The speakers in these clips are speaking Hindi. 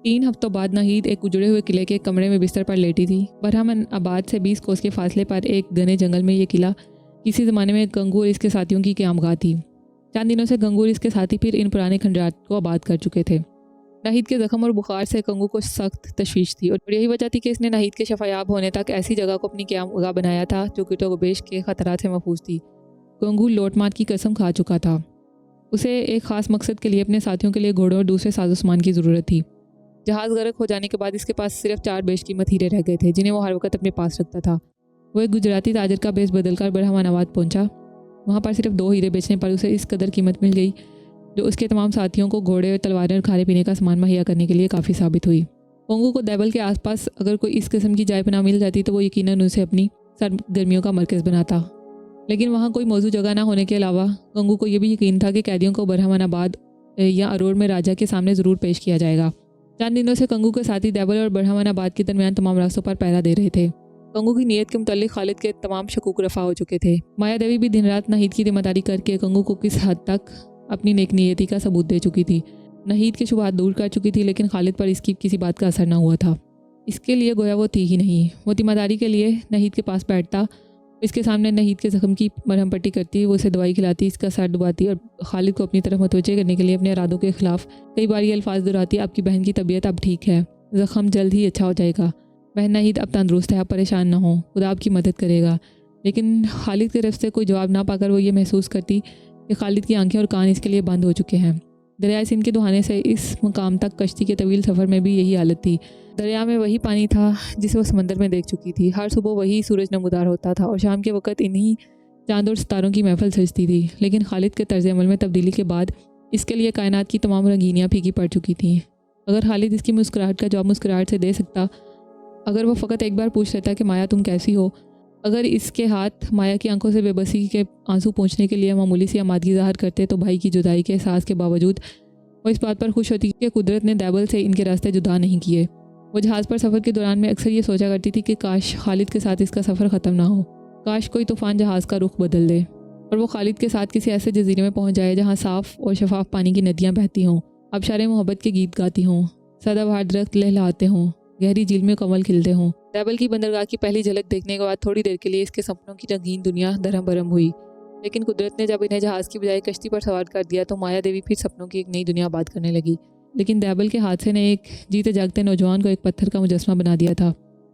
3 हफ्तों बाद नाहीद एक उजड़े हुए किले के कमरे में बिस्तर पर लेटी थी। बरहमन आबाद से 20 कोस के फासले पर एक घने जंगल में ये किला किसी ज़माने में गंगू और इसके साथियों की क़यामगाह थी। चंद दिनों से गंगू और इसके साथी फिर इन पुराने खंडरात को आबाद कर चुके थे। नाहिद के ज़ख्म और बुखार से गंगू को सख्त तशवीश थी और यही वजह थी कि इसने नाहिद के शफायाब होने तक ऐसी जगह को अपनी क़यामगाह बनाया था जो गिरदो गबेश के ख़तरात से महफूज थी। गंगू लौट मार की कसम खा चुका था। उसे एक ख़ास मकसद के लिए अपने साथियों के लिए घोड़ों और दूसरे साजोसामान की ज़रूरत थी। जहाज़ गर्क हो जाने के बाद इसके पास सिर्फ 4 बेशकीमत हीरे रह गए थे जिन्हें वो हर वक्त अपने पास रखता था। वो एक गुजराती ताजर का बेस बदलकर बरहमानाबाद पहुंचा। वहाँ पर सिर्फ 2 हीरे बेचने पर उसे इस कदर कीमत मिल गई जो उसके तमाम साथियों को घोड़े, तलवारें और खाने पीने का सामान मुहैया करने के लिए काफ़ी साबित हुई। गंगू को दैबल के आसपास अगर कोई इस किस्म की जाय पनाह मिल जाती तो वो यकीनन उसे अपनी सरगर्मियों का मरकज़ बनाता। लेकिन वहाँ कोई मौजूद जगह ना होने के अलावा गंगू को यह भी यकीन था कि कैदियों को बरहमानाबाद या अरोड़ में राजा के सामने ज़रूर पेश किया जाएगा। चंद दिनों से गंगू के साथी दैबल और बरहमानाबाद के दरमियान तमाम रास्तों पर पहरा दे रहे थे। गंगू की नीयत के मुतालिक खालिद के तमाम शकूक रफा हो चुके थे। माया देवी भी दिन रात नाहिद की जिम्मेदारी करके गंगू को किस हद तक अपनी नेक नीयती का सबूत दे चुकी थी। नाहिद के शुबहात दूर कर चुकी थी, लेकिन खालिद पर इसकी किसी बात का असर न हुआ था। इसके लिए गोया वो थी ही नहीं। वो जिम्मेदारी के लिए नाहिद के पास बैठता, इसके सामने नाहिद के ज़ख्म की मरहम पट्टी करती, वो उसे दवाई खिलाती, इसका सर डुबाती और खालिद को अपनी तरफ मुतवज्जे करने के लिए अपने इरादों के खिलाफ कई बार ये अल्फाज दोहराती, आपकी बहन की तबीयत अब ठीक है, ज़ख्म जल्द ही अच्छा हो जाएगा, बहन नाहिद अब तंदुरुस्त है, आप परेशान ना हो, खुदा आपकी मदद करेगा। लेकिन खालिद की तरफ से कोई जवाब ना पाकर वो ये महसूस करती कि खालिद की आंखें और कान इसके लिए बंद हो चुके हैं। दरिया सिंध के दुहाने से इस मकाम तक कश्ती के तवील सफ़र में भी यही हालत थी। दरिया में वही पानी था जिसे वो समंदर में देख चुकी थी। हर सुबह वही सूरज नमूदार होता था और शाम के वक्त इन्हीं चांद और सितारों की महफिल सजती थी। लेकिन खालिद के तर्ज अमल में तब्दीली के बाद इसके लिए कायनात की तमाम रंगीनियाँ फीकी पड़ चुकी थीं। अगर खालिद इसकी मुस्कुराहट का जवाब मुस्कुराहट से दे सकता, अगर वो फ़कत एक बार पूछ लेता कि माया तुम कैसी हो, अगर इसके हाथ माया की आंखों से बेबसी के आंसू पोंछने के लिए मामूली सी आमादगी ज़ाहिर करते, तो भाई की जुदाई के एहसास के बावजूद वो इस बात पर खुश होती कि कुदरत ने दैबल से इनके रास्ते जुदा नहीं किए। वो जहाज़ पर सफ़र के दौरान में अक्सर ये सोचा करती थी कि काश खालिद के साथ इसका सफ़र ख़त्म ना हो, काश कोई तूफ़ान जहाज़ का रुख बदल दे और वो खालिद के साथ किसी ऐसे जजीरे में पहुँच जाए जहाँ साफ़ और शफाफ पानी की नदियाँ बहती हों, आबशारें मोहब्बत के गीत गाती हों, सदाबहार दरख्त लहलहाते हों, गहरी झील में कमल खिलते हों। दैबल की बंदरगाह की पहली झलक देखने के बाद थोड़ी देर के लिए इसके सपनों की रंगीन दुनिया दरहम बरहम हुई। लेकिन कुदरत ने जब इन्हें जहाज़ की बजाय कश्ती पर सवार कर दिया तो माया देवी फिर सपनों की एक नई दुनिया आबाद करने लगी। लेकिन दैबल के हादसे ने एक जीते जागते नौजवान को एक पत्थर का मुजस्मा बना दिया था।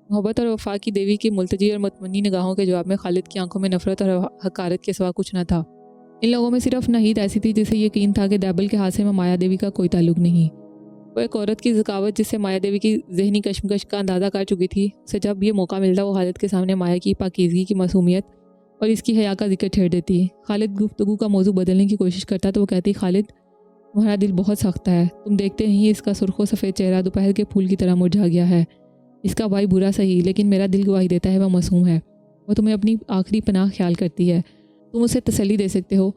मोहब्बत और वफा की देवी की मुल्तजी और मुतमन्नी निगाहों के जवाब में खालिद की आंखों में नफरत और हकारत के सिवा कुछ न था। इन लोगों में सिर्फ नाहिद ऐसी थी जिसे यकीन था कि दैबल के हादसे में माया देवी का कोई ताल्लुक नहीं। वो एक औरत की ज़कावत जिससे माया देवी की जहनी कशमकश का अंदाज़ा कर चुकी थी, उसे जब ये मौका मिलता वो खालिद के सामने माया की पाकीज़गी की मासूमियत और इसकी हया का जिक्र छेड़ देती। खालिद गुफ्तगू का मौजू बदलने की कोशिश करता तो वो कहती, खालिद तुम्हारा दिल बहुत सख्त है, तुम देखते नहीं इसका सुर्खो सफ़ेद चेहरा दोपहर के फूल की तरह मुरझा गया है। इसका भाई बुरा सही, लेकिन मेरा दिल गवाही देता है वह मासूम है, वो तुम्हें अपनी आखिरी पनाह ख्याल करती है, तुम उसे तसल्ली दे सकते हो।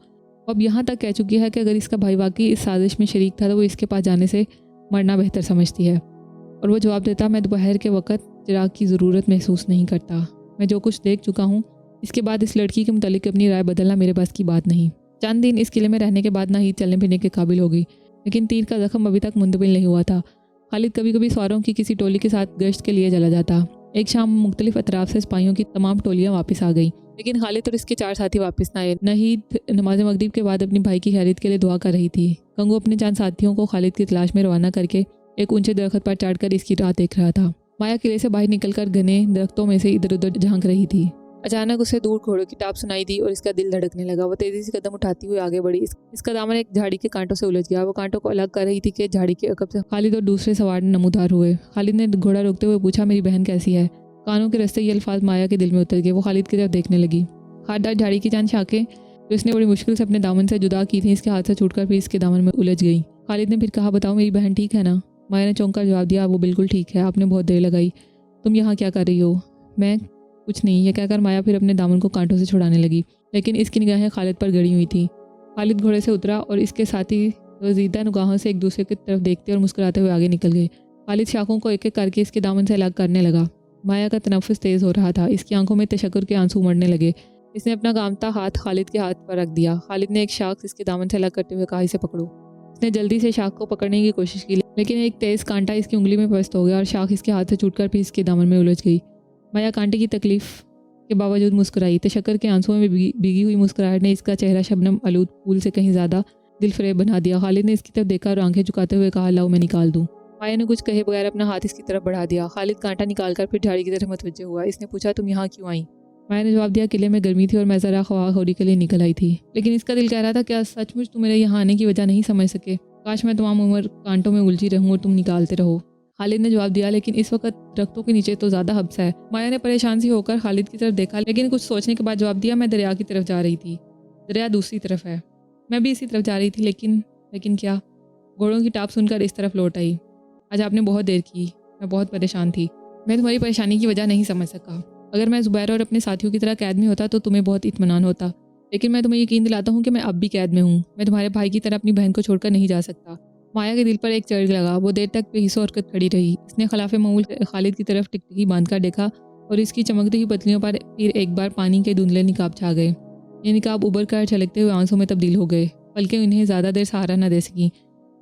अब यहाँ तक कह चुकी है कि अगर इसका भाई वाकई इस साजिश में शरीक था तो वो इसके पास जाने से मरना बेहतर समझती है। और वो जवाब देता, मैं दोपहर के वक्त चिराग की ज़रूरत महसूस नहीं करता, मैं जो कुछ देख चुका हूँ इसके बाद इस लड़की के मुतालिक अपनी राय बदलना मेरे पास की बात नहीं। चंद दिन इस किले में रहने के बाद नाहिद चलने फिरने के काबिल हो गई, लेकिन तीर का जख्म अभी तक मुंतबिल नहीं हुआ था। खालिद कभी कभी सवारों की किसी टोली के साथ गश्त के लिए चला जाता। एक शाम मुख्तलिफ अतराफ से सिपाहियों की तमाम टोलियाँ वापस आ गई, लेकिन खालिद और इसके 4 साथी वापस न आए। नाहिद नमाज मगरिब के बाद अपनी भाई की खैरियत के लिए दुआ कर रही थी। गंगू अपने चंद साथियों को खालिद की तलाश में रवाना करके एक ऊंचे दरख्त पर चढ़कर इसकी राह देख रहा था। माया किले से बाहर निकलकर घने दरख्तों में से इधर उधर झांक रही थी। अचानक उसे दूर घोड़ों की टाप सुनाई दी और इसका दिल धड़कने लगा। वो तेजी से कदम उठाती हुई आगे बढ़ी। इसका दामन एक झाड़ी के कांटों से उलझ गया। वो कांटों को अलग कर रही थी कि झाड़ी के अकब से खालिद और दूसरे सवार नमूदार हुए। खालिद ने घोड़ा रोकते हुए पूछा, मेरी बहन कैसी है? कानों के रास्ते ये अल्फाज माया के दिल में उतर गए। वो खालिद की तरफ देखने लगी। खारदार झाड़ी की चंद शाखें जो इसने बड़ी मुश्किल से अपने दामन से जुदा की थी, इसके हाथ से छूटकर फिर इसके दामन में उलझ गई। खालिद ने फिर कहा, बताओ मेरी बहन ठीक है ना? माया ने चौंक कर जवाब दिया, वो बिल्कुल ठीक है, आपने बहुत देर लगाई। तुम यहाँ क्या कर रही हो? मैं कुछ नहीं, यह कहकर माया फिर अपने दामन को कांटों से छुड़ाने लगी, लेकिन इसकी निगाहें खालिद पर गड़ी हुई थी। खालिद घोड़े से उतरा और इसके साथी वजीदा निगाहों से एक दूसरे की तरफ देखते और मुस्कुराते हुए आगे निकल गए। खालिद शाखों को एक एक करके इसके दामन से अलग करने लगा। माया का तनफ्फुस तेज़ हो रहा था, इसकी आंखों में तशक्कुर के आंसू उमड़ने लगे। इसने अपना कामता हाथ खालिद के हाथ पर रख दिया। खालिद ने एक शाख इसके दामन से अलग करते हुए कहा, इसे पकड़ो। इसने जल्दी से शाख को पकड़ने की कोशिश की, लेकिन एक तेज़ कांटा इसकी उंगली में पस्त हो गया और शाख इसके हाथ से छूटकर फिर इसके दामन में उलझ गई। माया कांटे की तकलीफ के बावजूद मुस्कुराई। तशक्कर के आंसुओं में भीगी हुई मुस्कुराहट ने इसका चेहरा शबनम आलूद फूल से कहीं ज़्यादा दिलफरेब बना दिया। खालिद ने इसकी तरफ देखा और आंखें झुकाते हुए कहा, लाओ मैं निकाल दूँ। माया ने कुछ कहे बगैर अपना हाथ इसकी तरफ बढ़ा दिया। खालिद कांटा निकालकर फिर झाड़ी की तरफ मुतवज्जे हुआ। इसने पूछा, तुम यहाँ क्यों आई? माया ने जवाब दिया, किले में गर्मी थी और मैं ज़रा खवाखोरी के लिए निकल आई थी। लेकिन इसका दिल कह रहा था, क्या सचमुच तुम मेरे यहाँ आने की वजह नहीं समझ सके? काश मैं तमाम उम्र कांटों में उलझी रहूँ और तुम निकालते रहो। खालिद ने जवाब दिया, लेकिन इस वक्त दरख्तों के नीचे तो ज़्यादा हब्स है। माया ने परेशान सी होकर खालिद की तरफ देखा, लेकिन कुछ सोचने के बाद जवाब दिया, मैं दरिया की तरफ जा रही थी। दरिया दूसरी तरफ है। मैं भी इसी तरफ जा रही थी, लेकिन क्या? घोड़ों की टाप सुनकर इस तरफ लौट आई। आज आपने बहुत देर की। मैं बहुत परेशान थी। मैं तुम्हारी परेशानी की वजह नहीं समझ सका। अगर मैं ज़ुबैर और अपने साथियों की तरह कैद में होता तो तुम्हें बहुत इत्मीनान होता, लेकिन मैं तुम्हें यकीन दिलाता हूँ कि मैं अब भी कैद में हूँ। मैं तुम्हारे भाई की तरह अपनी बहन को छोड़कर नहीं जा सकता। माया के दिल पर एक चढ़ लगा। वो देर तक बेहिस्सो हरकत खड़ी रही। इसने खिलाफ मामूल खालिद की तरफ टिकटिकी बांधकर देखा और इसकी चमकती हुई पतलियों पर फिर एक बार पानी के धुंधले निकाब छा गए। ये निकाब उबर कर छलकते हुए आंसू में तब्दील हो गए। पलकें उन्हें ज़्यादा देर सहारा न दे सकीं।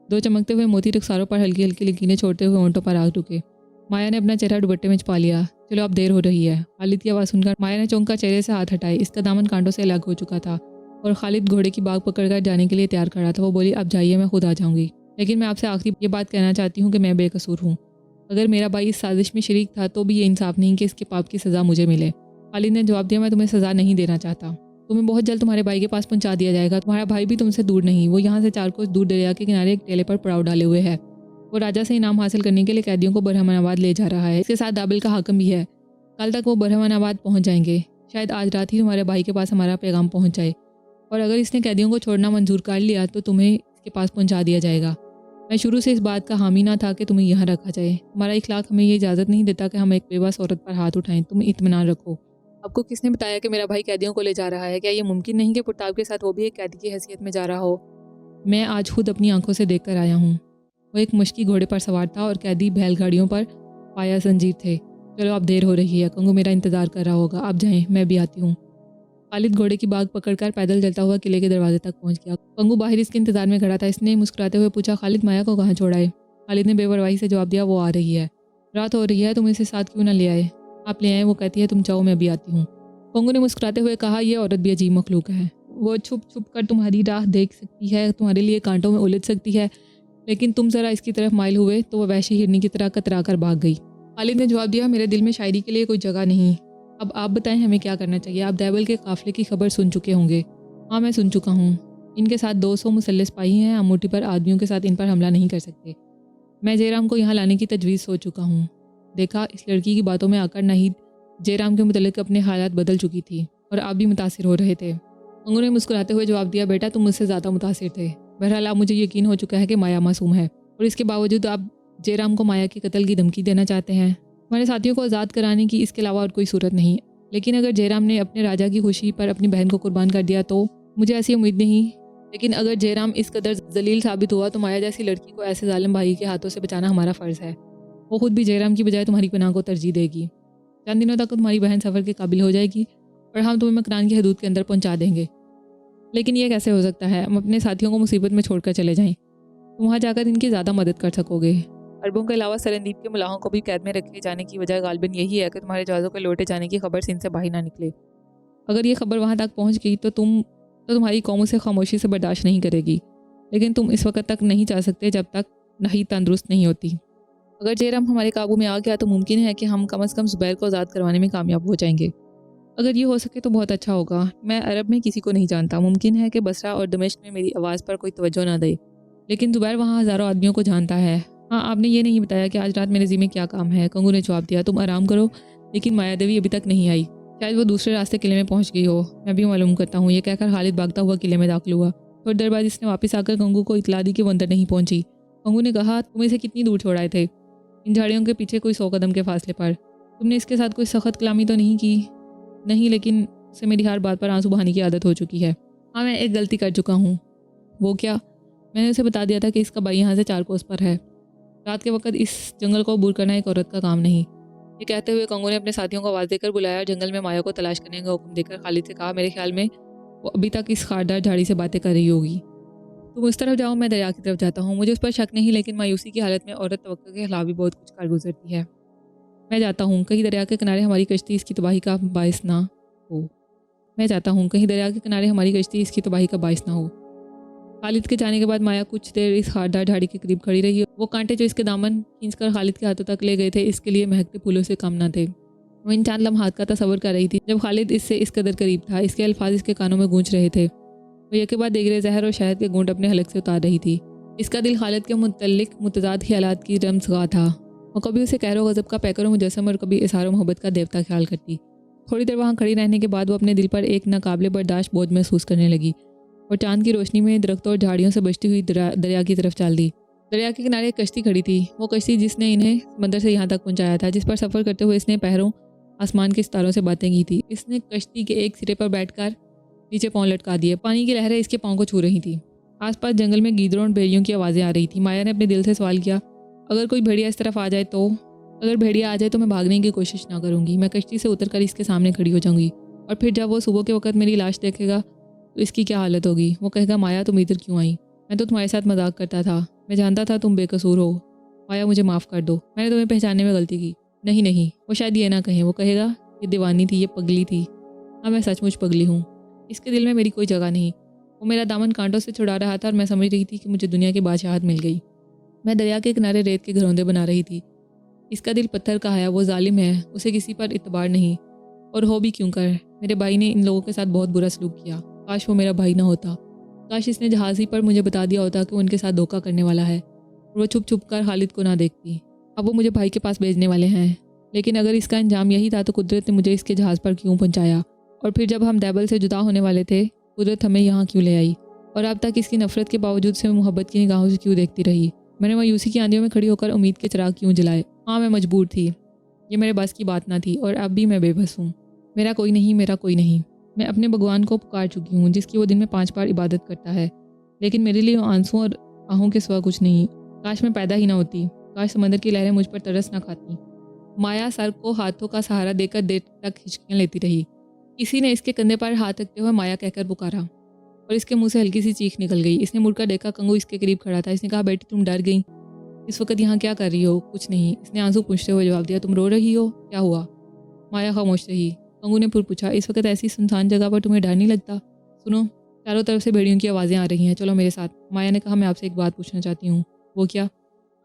दो चमकते हुए मोती रुखसारों पर हल्की हल्की लकीरें छोड़ते हुए होंठों पर आग रुके। माया ने अपना चेहरा दुपट्टे में छुपा लिया। चलो अब देर हो रही है। खालिद की आवाज़ सुनकर माया ने चौंक कर चेहरे से हाथ हटाए। इसका दामन कांटों से अलग हो चुका था और खालिद घोड़े की बाग पकड़कर जाने के लिए तैयार खड़ा था। वो बोली, अब जाइए, मैं खुद आ जाऊंगी, लेकिन मैं आपसे आखिरी ये बात कहना चाहती हूँ कि मैं बेकसूर हूँ। अगर मेरा भाई इस साजिश में शरीक था तो भी ये इंसाफ नहीं कि इसके पाप की सज़ा मुझे मिले। खालिद ने जवाब दिया, मैं तुम्हें सज़ा नहीं देना चाहता। तुम्हें बहुत जल्द तुम्हारे भाई के पास पहुंचा दिया जाएगा। तुम्हारा भाई भी तुमसे दूर नहीं। वो यहाँ से 4 कोस दूर दरिया के किनारे एक टेले पर पड़ाव डाले हुए है। वो राजा से इनाम हासिल करने के लिए कैदियों को बरहमानाबाद ले जा रहा है। इसके साथ दाबिल का हाकिम भी है। कल तक वो बरहमानाबाद पहुंच जाएंगे। शायद आज रात ही तुम्हारे भाई के पास हमारा पैगाम पहुंच जाए, और अगर इसने कैदियों को छोड़ना मंजूर कर लिया तो तुम्हें इसके पास पहुंचा दिया जाएगा। मैं शुरू से इस बात का हामी ना था कि तुम्हें यहाँ रखा जाए। हमारा इखलाक हमें ये इजाज़त नहीं देता कि हम एक बेबस औरत पर हाथ उठाएं। तुम इत्मीनान रखो। आपको किसने बताया कि मेरा भाई कैदियों को ले जा रहा है? क्या ये मुमकिन नहीं कि पुरताब के साथ वो भी एक कैदी की हैसियत में जा रहा हो? मैं आज खुद अपनी आंखों से देख कर आया हूँ। वो एक मुश्की घोड़े पर सवार था और कैदी बैलगाड़ियों पर पाया जंजीर थे। चलो अब देर हो रही है। कंगू मेरा इंतज़ार कर रहा होगा। आप जाएं, मैं भी आती हूँ। खालिद घोड़े की बाग पकड़कर पैदल चलता हुआ किले के दरवाजे तक पहुंच गया। कंगू बाहर इसके इंतजार में खड़ा था। इसने मुस्कुराते हुए पूछा, खालिद, माया को कहाँ छोड़ा है? खालिद ने बेपरवाही से जवाब दिया, वो आ रही है। रात हो रही है, तुम इसे साथ क्यों ना ले आए? आप ले आए। वो कहती है तुम जाओ, मैं भी आती हूँ। कंगू ने मुस्कुराते हुए कहा, यह औरत भी अजीब मखलूक है। वो छुप छुप कर तुम्हारी राह देख सकती है, तुम्हारे लिए कांटों में उलझ सकती है, लेकिन तुम ज़रा इसकी तरफ माइल हुए तो वह वैशी हिरनी की तरह कतरा कर भाग गई। खालिद ने जवाब दिया, मेरे दिल में शायरी के लिए कोई जगह नहीं। अब आप बताएं हमें क्या करना चाहिए? आप दैवल के काफिले की खबर सुन चुके होंगे। हाँ, मैं सुन चुका हूँ। इनके साथ 200 मुसल्लस सिपाही हैं। हम मुट्ठी पर आदमियों के साथ इन पर हमला नहीं कर सकते। मैं जयराम को यहाँ लाने की तजवीज़ सोच चुका हूँ। देखा, इस लड़की की बातों में आकर नाहिद जयराम के मुतल्लिक अपने हालात बदल चुकी थी और आप भी मुतासिर हो रहे थे। अंगू ने मुस्कुराते हुए जवाब दिया, बेटा तुम मुझसे ज़्यादा मुतासिर थे। बहरहाल अब मुझे यकीन हो चुका है कि माया मासूम है, और इसके बावजूद आप जयराम को माया के कत्ल की धमकी देना चाहते हैं। हमारे साथियों को आज़ाद कराने की इसके अलावा और कोई सूरत नहीं। लेकिन अगर जयराम ने अपने राजा की खुशी पर अपनी बहन को कुर्बान कर दिया तो? मुझे ऐसी उम्मीद नहीं। लेकिन अगर जयराम इस कदर जलील साबित हुआ तो माया जैसी लड़की को ऐसे जालिम भाई के हाथों से बचाना हमारा फ़र्ज़ है। वो खुद भी जयराम की बजाय तुम्हारी पनाह को तरजीह देगी। चंद दिनों तक तुम्हारी बहन सफ़र के काबिल हो जाएगी और हम तुम्हें मकरान की हदूद के अंदर पहुंचा देंगे। लेकिन यह कैसे हो सकता है? हम अपने साथियों को मुसीबत में छोड़कर चले जाएं। तुम वहाँ जाकर इनकी ज़्यादा मदद कर सकोगे। अरबों के अलावा सरंदीप के मुलाहों को भी कैद में रखे जाने की वजह गालिबन यही है कि तुम्हारे जहाज़ों के लौटे जाने की खबर सिंध से बाहर ना निकले। अगर ये खबर वहाँ तक पहुँच गई तो तुम्हारी कौम उसे खामोशी से बर्दाश्त नहीं करेगी। लेकिन तुम इस वक्त तक नहीं जा सकते जब तक नहीं तंदुरुस्त नहीं होती। अगर जयराम हमारे काबू में आ गया तो मुमकिन है कि हम कम अज़ कम ज़ुबैर को आज़ाद करवाने में कामयाब हो जाएंगे। अगर ये हो सके तो बहुत अच्छा होगा। मैं अरब में किसी को नहीं जानता। मुमकिन है कि बसरा और दमिश्क में मेरी आवाज़ पर कोई तवज्जो ना दे, लेकिन ज़ुबैर वहाँ हज़ारों आदमियों को जानता है। हाँ, आपने ये नहीं बताया कि आज रात मेरे ज़िम्मे क्या काम है। कंगू ने जवाब दिया, तुम आराम करो, लेकिन माया देवी अभी तक नहीं आई। शायद वो दूसरे रास्ते किले में पहुंच गई हो। मैं भी मालूम करता हूँ। ये कहकर खालिद भागता हुआ किले में दाखिल हुआ। थोड़ी देर बाद इसने वापस आकर कंगू को इतला दी कि वो अंदर नहीं पहुंची। कंगू ने कहा, तुम इसे कितनी दूर छोड़ाए थे? इन झाड़ियों के पीछे कोई 100 कदम के फासले पर। तुमने इसके साथ कोई सख्त कलामी तो नहीं की? नहीं, लेकिन उसे मेरी हर बात पर आंसू बहाने की आदत हो चुकी है। हाँ, मैं एक गलती कर चुका हूँ। वो क्या? मैंने उसे बता दिया था कि इसका भाई यहाँ से 4 कोस पर है। रात के वक्त इस जंगल को अबूर करना एक औरत का काम नहीं। ये कहते हुए कंगू ने अपने साथियों को आवाज़ देकर बुलाया और जंगल में माया को तलाश करने का हुक्म देकर खालिद से कहा, मेरे ख्याल में वो अभी तक इस खारदार झाड़ी से बातें कर रही होगी। तुम उस तरफ जाओ, मैं दरिया की तरफ जाता हूँ। मुझे उस पर शक नहीं, लेकिन मायूसी की हालत में औरत तवक्कुल के खिलाफ भी बहुत कुछ कर गुजरती है। मैं जाता हूँ, कहीं दरिया के किनारे हमारी कश्ती इसकी तबाही का बायस ना हो। मैं जाता हूँ, कहीं दरिया के किनारे हमारी कश्ती इसकी तबाही का बायस ना हो। खालिद के जाने के बाद माया कुछ देर इस खारदार झाड़ी के करीब खड़ी रही। वो कांटे जो इसके दामन खींचकर खालिद के हाथों तक ले गए थे, इसके लिए महकते फूलों से कम न थे। वो इन चंद लम्हात का तसव्वुर कर रही थी जब खालिद इससे इस कदर करीब था। इसके अल्फाज इसके कानों में गूंज रहे थे। वो एक के बाद देगरे जहर और शहद के घूंट अपने हलक से उतार रही थी। इसका दिल खालिद के मुतल्लिक मुतजाद ख्यालात की रमज़गाह था। वो कभी उसे कहरो गज़ब का पैकर व मुजस्सम और कभी इसारो मोहब्बत का देवता ख्याल करती। थोड़ी देर वहाँ खड़ी रहने के बाद वो अपने दिल पर एक नाकाबिले बर्दाश्त बोझ महसूस करने लगी और चांद की रोशनी में दरख्तों और झाड़ियों से बचती हुई दरिया की तरफ चल दी। दरिया के किनारे एक कश्ती खड़ी थी, वो कश्ती जिसने इन्हें समंदर से यहाँ तक पहुँचाया था, जिस पर सफ़र करते हुए इसने पहरों आसमान के सितारों से बातें की थी। इसने कश्ती के एक सिरे पर बैठकर नीचे पाँव लटका दिए। पानी की लहरें इसके पाँव को छू रही थी। आसपास जंगल में गीदड़ों और भेड़ियों की आवाज़ें आ रही थी। माया ने अपने दिल से सवाल किया, अगर कोई भेड़िया इस तरफ आ जाए तो? अगर भेड़िया आ जाए तो मैं भागने की कोशिश ना करूँगी। मैं कश्ती से उतरकर इसके सामने खड़ी हो जाऊँगी और फिर जब वो सुबह के वक्त मेरी लाश देखेगा तो इसकी क्या हालत होगी। वो कहेगा, माया तुम इधर क्यों आई? मैं तो तुम्हारे साथ मजाक करता था, मैं जानता था तुम बेकसूर हो। माया मुझे माफ़ कर दो, मैंने तुम्हें पहचानने में गलती की। नहीं नहीं, वो शायद ये ना कहें। वो कहेगा, ये दीवानी थी, ये पगली थी। हाँ, मैं सचमुच पगली हूँ। इसके दिल में मेरी कोई जगह नहीं। वो मेरा दामन कांटों से छुड़ा रहा था और मैं समझ रही थी कि मुझे दुनिया की बादशाहत मिल गई। मैं दरिया के किनारे रेत के घरौंदे बना रही थी। इसका दिल पत्थर का है, वो जालिम है, उसे किसी पर इतबार नहीं। और हो भी क्यों कर, मेरे भाई ने इन लोगों के साथ बहुत बुरा सलूक किया। काश वो मेरा भाई ना होता। काश इसने जहाज़ी पर मुझे बता दिया होता कि वो उनके साथ धोखा करने वाला है और वो छुप छुप कर खालिद को ना देखती। अब वो मुझे भाई के पास भेजने वाले हैं। लेकिन अगर इसका अंजाम यही था तो कुदरत ने मुझे इसके जहाज़ पर क्यों पहुँचाया? और फिर जब हम दैबल से जुदा होने वाले थे, कुदरत हमें यहाँ क्यों ले आई? और अब तक इसकी नफरत के बावजूद से मोहब्बत की निगाहों से क्यों देखती रही? मैंने मायूसी की आंधियों में खड़ी होकर उम्मीद के चिराग क्यों जलाए? हाँ, मैं मजबूर थी, ये मेरे बस की बात ना थी और अब भी मैं बेबस हूँ। मेरा कोई नहीं, मेरा कोई नहीं। मैं अपने भगवान को पुकार चुकी हूँ जिसकी वो दिन में 5 बार इबादत करता है, लेकिन मेरे लिए वो आंसू और आहों के सिवा कुछ नहीं। काश मैं पैदा ही ना होती, काश समंदर की लहरें मुझ पर तरस ना खाती। माया सर को हाथों का सहारा देकर देर तक हिचकियाँ लेती रही। किसी ने इसके कंधे पर हाथ रखते हुए माया कहकर पुकारा और इसके मुंह से हल्की सी चीख निकल गई। इसने मुड़कर देखा, कंगू इसके करीब खड़ा था। इसने कहा, बेटी तुम डर गई? इस वक्त यहाँ क्या कर रही हो? कुछ नहीं, इसने आंसू पूछते हुए जवाब दिया। तुम रो रही हो? क्या हुआ? माया खामोश रही। कंगू ने फिर पूछा, इस वक्त ऐसी सुनसान जगह पर तुम्हें डर नहीं लगता? सुनो, चारों तरफ से भेड़ियों की आवाज़ें आ रही हैं, चलो मेरे साथ। माया ने कहा, मैं आपसे एक बात पूछना चाहती हूँ। वो क्या?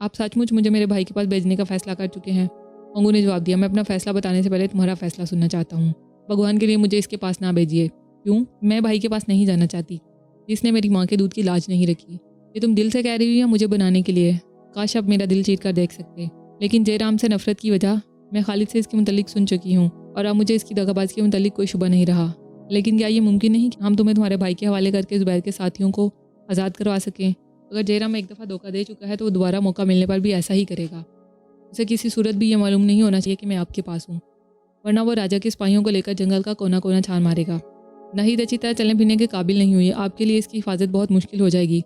आप सचमुच मुझे मेरे भाई के पास भेजने का फैसला कर चुके हैं? कंगू ने जवाब दिया, मैं अपना फैसला बताने से पहले तुम्हारा फैसला सुनना चाहता हूँ। भगवान के लिए मुझे इसके पास ना भेजिए। क्यों? मैं भाई के पास नहीं जाना चाहती, जिसने मेरी माँ के दूध की लाज नहीं रखी। ये तुम दिल से कह रही हो या मुझे बनाने के लिए? काश अब मेरा दिल चीर कर देख सकते। लेकिन जयराम से नफरत की वजह मैं खालिद से इसके मुतल्लिक सुन चुकी हूँ और अब मुझे इसकी दगाबाजी के मुतल्लिक कोई शुबा नहीं रहा। लेकिन क्या ये मुमकिन नहीं कि हम तुम्हें तुम्हारे भाई के हवाले करके ज़ुबैर के साथियों को आज़ाद करवा सकें? अगर जयराम एक दफ़ा धोखा दे चुका है तो वो दोबारा मौका मिलने पर भी ऐसा ही करेगा। उसे किसी सूरत भी ये मालूम नहीं होना चाहिए कि मैं आपके पास हूँ, वरना वो राजा के सिपाहियों को लेकर जंगल का कोना कोना छान मारेगा। नहीं अच्छी तरह चलने फिरने के काबिल नहीं हुई, आपके लिए इसकी हिफाजत बहुत मुश्किल हो जाएगी।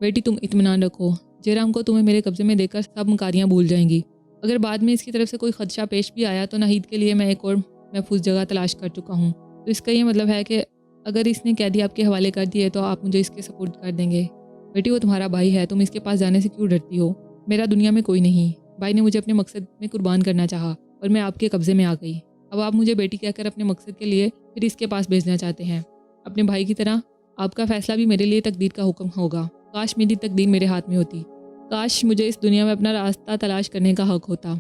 बेटी तुम इत्मीनान रखो, जयराम को तुम्हें मेरे कब्जे में देकर सब मकारियाँ भूल जाएंगी। अगर बाद में इसकी तरफ से कोई खदशा पेश भी आया तो नाहिद के लिए मैं एक और महफूज जगह तलाश कर चुका हूँ। तो इसका ये मतलब है कि अगर इसने कैदी आपके हवाले कर दिए तो आप मुझे इसके सपोर्ट कर देंगे। बेटी वो तुम्हारा भाई है, तुम इसके पास जाने से क्यों डरती हो? मेरा दुनिया में कोई नहीं। भाई ने मुझे अपने मकसद में कुर्बान करना चाहा और मैं आपके कब्जे में आ गई। अब आप मुझे बेटी कहकर अपने मकसद के लिए फिर इसके पास भेजना चाहते हैं। अपने भाई की तरह आपका फैसला भी मेरे लिए तकदीर का हुक्म होगा। काश मेरी तकदीर मेरे हाथ में होती, काश मुझे इस दुनिया में अपना रास्ता तलाश करने का हक होता।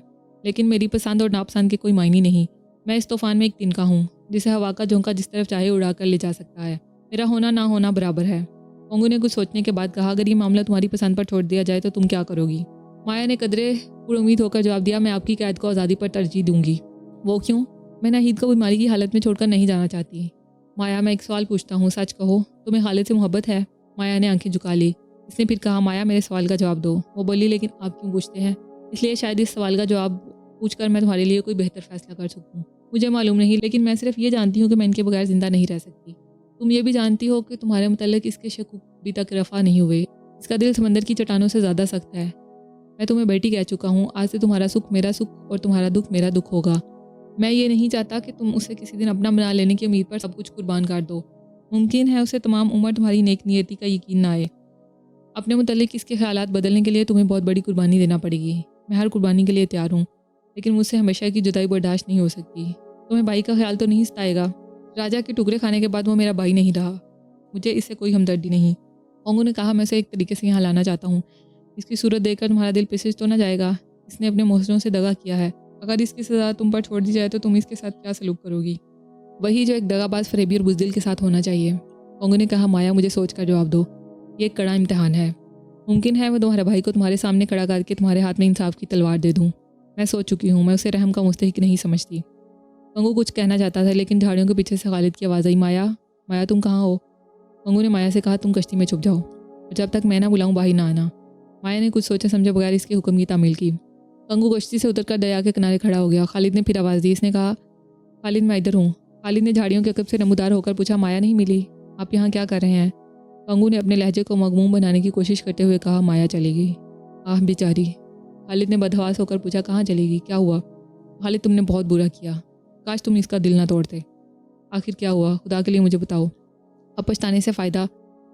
लेकिन मेरी पसंद और नापसंद के कोई मायने नहीं। मैं इस तूफान में एक तिनका हूँ जिसे हवा का झोंका जिस तरफ चाहे उड़ा कर ले जा सकता है। मेरा होना ना होना बराबर है। ओंगू ने कुछ सोचने के बाद कहा, अगर ये मामला तुम्हारी पसंद पर छोड़ दिया जाए तो तुम क्या करोगी? माया ने कदरे उम्मीद होकर जवाब दिया, मैं आपकी कैद को आज़ादी पर तरजीह दूंगी। वो क्यों? मैं नाहिद को बीमारी की हालत में छोड़कर नहीं जाना चाहती। माया, मैं एक सवाल पूछता हूँ, सच कहो, तुम्हें खालिद से मोहब्बत है? माया ने आंखें झुका ली। इसने फिर कहा, माया मेरे सवाल का जवाब दो। वो बोली, लेकिन आप क्यों पूछते हैं? इसलिए शायद इस सवाल का जवाब पूछकर मैं तुम्हारे लिए कोई बेहतर फैसला कर सकूँ। मुझे मालूम नहीं, लेकिन मैं सिर्फ ये जानती हूँ कि मैं इनके बगैर ज़िंदा नहीं रह सकती। तुम ये भी जानती हो कि तुम्हारे मुतल्लिक इसके शक अभी तक रफ़ा नहीं हुए। इसका दिल समंदर की चट्टानों से ज़्यादा सख्त है। मैं तुम्हें बेटी कह चुका हूँ, आज से तुम्हारा सुख मेरा सुख और तुम्हारा दुख मेरा दुख होगा। मैं ये नहीं चाहता कि तुम उसे किसी दिन अपना बना लेने की उम्मीद पर सब कुछ कुर्बान कर दो। मुमकिन है उसे तमाम उम्र तुम्हारी नेक नियति का यकीन ना आए। अपने मुतालिक इसके ख्यालात बदलने के लिए तुम्हें बहुत बड़ी कुर्बानी देना पड़ेगी। मैं हर कुर्बानी के लिए तैयार हूँ, लेकिन मुझसे हमेशा की जुदाई बर्दाश्त नहीं हो सकती। तुम्हें भाई का ख्याल तो नहीं सताएगा? राजा के टुकड़े खाने के बाद वो मेरा भाई नहीं रहा। मुझे इससे कोई हमदर्दी नहीं। ओंगू ने कहा, मैं उसे एक तरीके से यहाँ लाना चाहता हूँ। इसकी सूरत देखकर तुम्हारा दिल पिसिज तो ना जाएगा? इसने अपने मोहसिनों से दगा किया है। अगर इसकी सज़ा तुम पर छोड़ दी जाए तो तुम इसके साथ क्या सलूक करोगी? वही जो एक दगाबाज, फरेबी और बुज़दिल के साथ होना चाहिए। ओंगू ने कहा, माया मुझे सोच कर जवाब दो। ये एक कड़ा इम्तिहान है। मुमकिन है मैं तुम्हारे भाई को तुम्हारे सामने खड़ा करके तुम्हारे हाथ में इंसाफ की तलवार दे दूँ। मैं सोच चुकी हूँ, मैं उसे रहम का मुस्तहिक नहीं समझती। कंगू कुछ कहना चाहता था, लेकिन झाड़ियों के पीछे से खालिद की आवाज़ आई, माया, माया तुम कहाँ हो? कंगू ने माया से कहा, तुम कश्ती में छुप जाओ और जब तक मैं ना बुलाऊं बाहर ना आना। माया ने कुछ सोचे समझे बगैर इसके हुक्म की तामील की। कंगू कश्ती से उतरकर दरिया के किनारे खड़ा हो गया। खालिद ने फिर आवाज़ दी। इसने कहा, खालिद मैं इधर हूँ। खालिद ने झाड़ियों के अकब से नमूदार होकर पूछा, माया नहीं मिली? आप यहाँ क्या कर रहे हैं? कंगू ने अपने लहजे को मगमूम बनाने की कोशिश करते हुए कहा, माया चली गई। आह बेचारी। खालिद ने बदहवास होकर पूछा, कहाँ चलेगी? क्या हुआ? खालिद तुमने बहुत बुरा किया, काश तुम इसका दिल ना तोड़ते। आखिर क्या हुआ? खुदा के लिए मुझे बताओ। अब पछताने से फ़ायदा,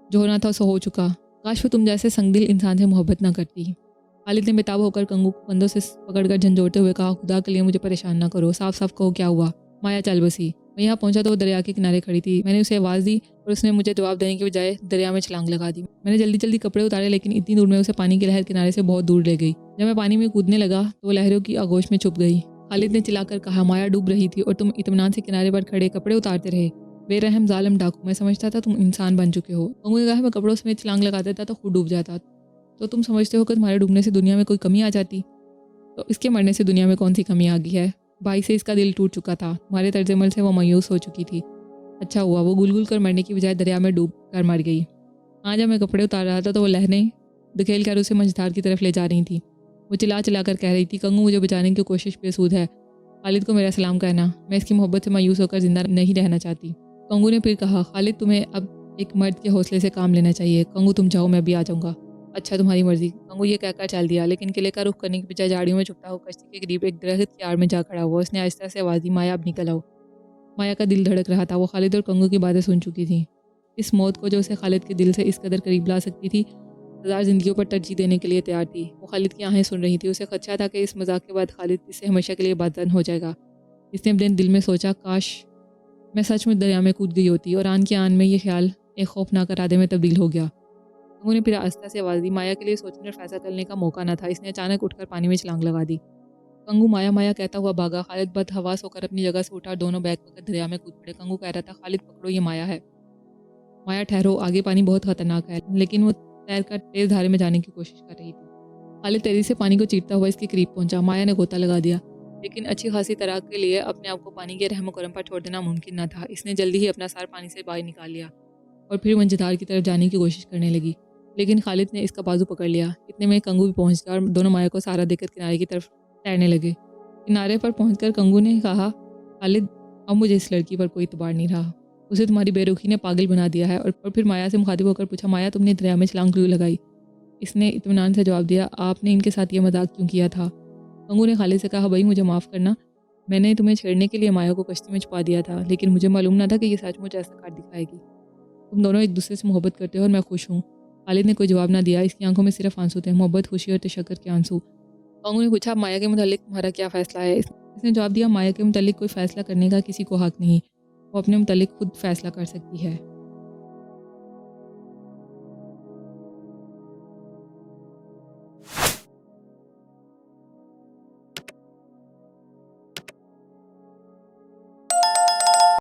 जो होना था सो हो चुका। काश वो तुम जैसे संगदिल इंसान से मोहब्बत ना करती। खालिद ने बेताब होकर कंगू को कंधों से पकड़कर झंझोड़ते हुए कहा, खुदा के लिए मुझे परेशान ना करो, साफ साफ कहो क्या हुआ। माया चल बसी। मैं यहाँ पहुँचा तो वो दरिया के किनारे खड़ी थी। मैंने उसे आवाज़ दी और उसने मुझे जवाब देने के बजाय दरिया में छलांग लगा दी। मैंने जल्दी जल्दी कपड़े उतारे, लेकिन इतनी दूर में उसे पानी की लहर किनारे से बहुत दूर ले गई। जब मैं पानी में कूदने लगा तो वो लहरों की आगोश में छुप गई। खालिद ने चिल्लाकर कहा, माया डूब रही थी और तुम इत्मीनान से किनारे पर खड़े कपड़े उतारते रहे। बेरहम जालिम डाकू, मैं समझता था तुम इंसान बन चुके हो। कंगू ने कहा, मैं कपड़ों समेत छलांग लगा देता तो खुद डूब जाता। तो तुम समझते हो कि तुम्हारे डूबने से दुनिया में कोई कमी आ जाती? तो इसके मरने से दुनिया में कौन सी कमी आ गई है? भाई से इसका दिल टूट चुका था, तुम्हारे तर्जमल से वो मायूस हो चुकी थी। अच्छा हुआ वो गुलगुल कर मरने की बजाय दरिया में डूब कर मर गई। हाँ, जब मैं कपड़े उतार रहा था तो वो लहरें धकेल कर उसे मंझधार की तरफ ले जा रही थी। वो चिल्ला चिल्ला कर कह रही थी, कंगू मुझे बचाने की कोशिश बेसूद है। खालिद को मेरा सलाम कहना, मैं इसकी मोहब्बत से मायूस होकर जिंदा नहीं रहना चाहती। कंगू ने फिर कहा, खालिद तुम्हें अब एक मर्द के हौसले से काम लेना चाहिए। कंगू तुम जाओ, मैं भी आ जाऊँगा। अच्छा तुम्हारी मर्जी। कंगू ये कहकर चल दिया, लेकिन किले का रुख करने की बजाय झाड़ियों में छुपता हो कश्ती के करीब एक दरख्त की आड़ में जा खड़ा हुआ। उसने आहिस्ता से आवाज़ दी, माया अब निकल आओ। माया का दिल धड़क रहा था। वो खालिद और कंगू की बातें सुन चुकी थी। इस मौत को जो उसे खालिद के दिल से इस कदर करीब ला सकती थी, हज़ार ज़िंदगियों पर तरजीह देने के लिए तैयार थी। वो खालिद की आहें सुन रही थी। उसे खदशा था कि इस मजाक के बाद खालिद इससे हमेशा के लिए बादन हो जाएगा। इसने अपने दिल में सोचा, काश मैं सच में दरिया में कूद गई होती। और आन के आन में ये ख्याल एक खौफनाक इरादे में तब्दील हो गया। कंगू ने फिर आस्था से आवाज़ दी। माया के लिए सोचने और फैसला करने का मौका न था। इसने अचानक उठकर पानी में छलांग लगा दी। कंगू माया माया कहता हुआ भागा। खालिद बदहवास होकर अपनी जगह से उठा और दोनों बैग पकड़ दरिया में कूद पड़े। कंगू कह रहा था, खालिद पकड़ो, ये माया है। माया ठहरो, आगे पानी बहुत खतरनाक है। लेकिन वो तैरकर तेज धारे में जाने की कोशिश कर रही थी। खालिद तेजी से पानी को चीरता हुआ इसके करीब पहुंचा। माया ने गोता लगा दिया, लेकिन अच्छी खासी तैराक के लिए अपने आप को पानी के रहम करम पर छोड़ देना मुमकिन न था। इसने जल्दी ही अपना सार पानी से बाहर निकाल लिया और फिर मंझधार की तरफ जाने की कोशिश करने लगी, लेकिन खालिद ने इसका बाजू पकड़ लिया। इतने में कंगू भी पहुंच गया और दोनों माया को सहारा देकर किनारे की तरफ तैरने लगे। किनारे पर पहुंचकर कंगू ने कहा, खालिद अब मुझे इस लड़की पर कोई इतबार नहीं रहा। उसे तुम्हारी बेरुखी ने पागल बना दिया है। और फिर माया से मुखातिब होकर पूछा, माया तुमने दरिया में छलांग क्यों लगाई? इसने इत्मीनान से जवाब दिया, आपने इनके साथ ये मजाक क्यों किया था? कंगू ने खालिद से कहा, भाई मुझे माफ़ करना, मैंने तुम्हें छेड़ने के लिए माया को कश्ती में छुपा दिया था, लेकिन मुझे मालूम ना था कि ये सचमुच ऐसा कर दिखाएगी। तुम दोनों एक दूसरे से मोहब्बत करते हो और मैं खुश हूँ। खालिद ने कोई जवाब ना दिया। इसकी आंखों में सिर्फ आंसू थे, मोहब्बत, खुशी और तशक्कुर के आंसू। कंगू ने पूछा, माया के मुतालिक तुम्हारा क्या फ़ैसला है? इसने जवाब दिया, माया के मुतालिक कोई फ़ैसला करने का किसी को हक नहीं, वो अपने मुतालिक खुद फ़ैसला कर सकती है।